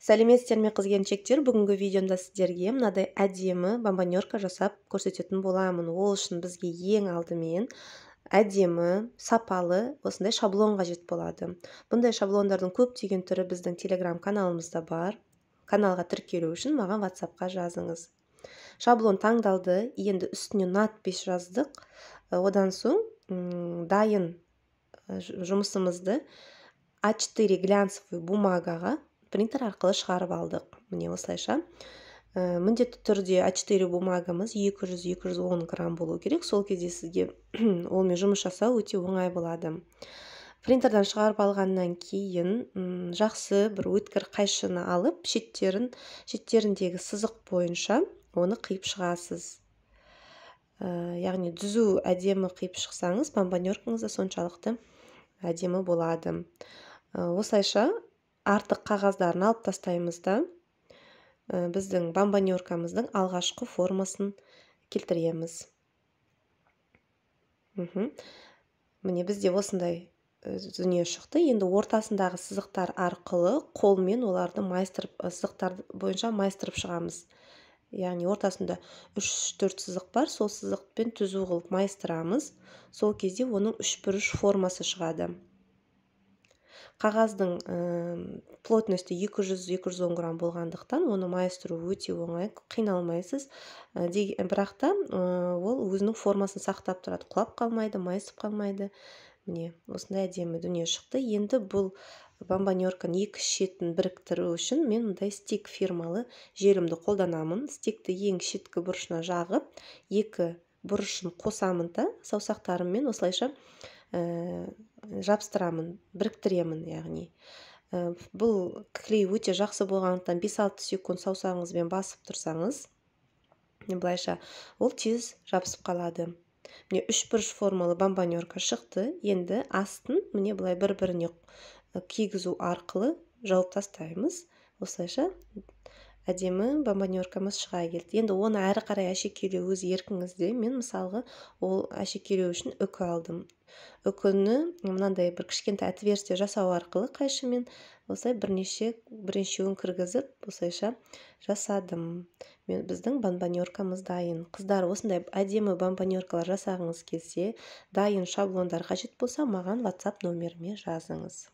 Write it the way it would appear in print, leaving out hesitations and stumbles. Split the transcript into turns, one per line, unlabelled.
Сәлеметсіздер ме қыз-келіншектер? Бүгінгі видеомда сіздерге мынадай әдемі бомбоньерка жасап көрсететін боламын. Ол үшін бізге ең алдымен әдемі, сапалы осындай шаблон қажет болады. Бұндай шаблондардың көптеген түрі біздің Telegram каналымызда бар. Каналға тіркелу үшін маған WhatsApp-қа жазыңыз. Шаблон таңдалды, енді үстіне надпись жаздық. Одан соң дайын жұмысымызды А4 глянцевый бумагаға принтер арқылы шығарып алдық. Міне осылайша. Міндетті түрде А4 бумагамыз 200-210 грамм болу керек. Сол кезде сізге олмен жұмыс жасау өте оңай болады. Принтерден шығарып алғаннан кейін жақсы бір өткір қайшыны алып, шеттеріндегі сызық бойынша оны қиып шығасыз. Яғни түзу әдемі қиып шықсаңыз, бомбоньеркаңыз да соншалықты әдемі болады. Осылайша артық қағаздарын алып тастаймыз да біздің бомбоньеркамыздың алғашқы формасын келтіреміз. Міне бізде осындай дүние шықты. Енді ортасындағы сызықтар арқылы қолмен оларды сызықтар бойынша майыстырып шығамыз. Яғни ортасында 3-4 сызық бар, сол сызықпен түзу қылып майыстырамыз. Сол кезде оның 3×3 формасы шығады. Қағаздың плотності 200-210 грамм болғандықтан оны майыстыру өте оңай, қиналмайсыз. Бірақ та ол өзінің формасын сақтап тұрады, құлап қалмайды, майысып қалмайды. Міне, осындай әдемі дүние шықты. Енді бұл бомбоньерканың екі шетін біріктіру үшін мен мұндай стик фирмалы желімді қолданамын. Стикті ең шеткі бұрышына жағып, екі бұрышын қосамын да саусақтарыммен осылайша жабыстырамын, біріктіремін, яғни. Бұл клей өте жақсы болғандықтан 5-6 секунд саусағыңызбен басып тұрсаңыз, былайша ол тез жабысып қалады. Міне 3×3 формалы бомбоньерка шықты. Енді астын міне былай бір-біріне кигізу арқылы жауып тастаймыз. Осылайша әдемі бомбоньеркамыз шыға келді. Енді оны әрі қарай әшекейлеу өз еркіңізде. Мен мысалға ол әшекейлеу үшін үкі алдым. Үкіні мынандай бір кішкентай отверстие жасау арқылы қайшымен осылай бірнешеуін кіргізіп, осылайша жасадым. Біздің бомбоньеркамыз дайын. Қыздар, осындай әдемі бомбоньеркалар жасағыңыз келсе, дайын шаблондар қажет болса, маған WhatsApp нөміріме жазыңыз.